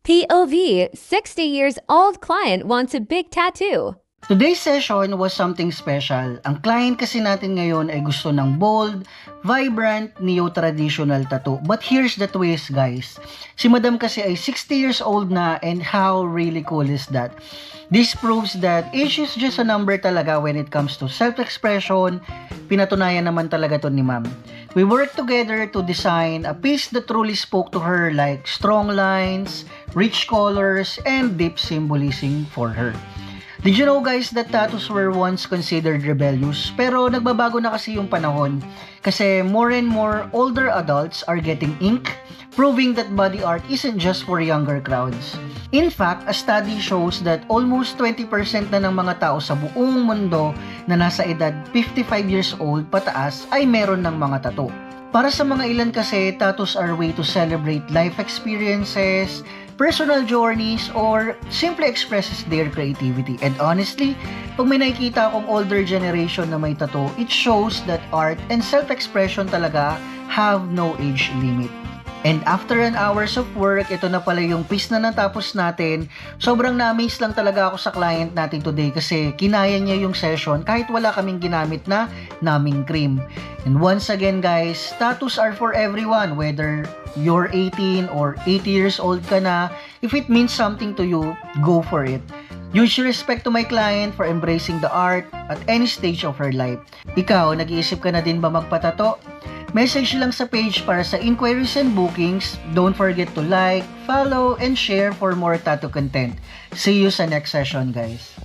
POV, 60 years old client wants a big tattoo. Today's session was something special. Ang client kasi natin ngayon ay gusto ng bold, vibrant, neo-traditional tattoo. But here's the twist, guys. Si Madam kasi ay 60 years old na, and how really cool is that? This proves that age is just a number talaga when it comes to self-expression. Pinatunayan naman talaga to ni Ma'am. We worked together to design a piece that truly spoke to her, like strong lines, rich colors, and deep symbolism for her. Did you know, guys, that tattoos were once considered rebellious? Pero nagbabago na kasi yung panahon. Kasi more and more older adults are getting ink, proving that body art isn't just for younger crowds. In fact, a study shows that almost 20% na ng mga tao sa buong mundo na nasa edad 55 years old pataas ay meron ng mga tattoo. Para sa mga ilan kasi, tattoos are a way to celebrate life experiences, personal journeys, or simply expresses their creativity. And honestly, pag may nakikita akong older generation na may tattoo, it shows that art and self-expression talaga have no age limit. And after an hours of work, ito na pala yung piece na natapos natin. Sobrang na-amaze lang talaga ako sa client natin today kasi kinaya niya yung session kahit wala kaming ginamit na naming cream. And once again, guys, tattoos are for everyone, whether you're 18 or 80 years old ka na. If it means something to you, go for it. Huge respect to my client for embracing the art at any stage of her life. Ikaw, nag-iisip ka na din ba magpatato? Message lang sa page para sa inquiries and bookings. Don't forget to like, follow, and share for more tattoo content. See you sa next session, guys.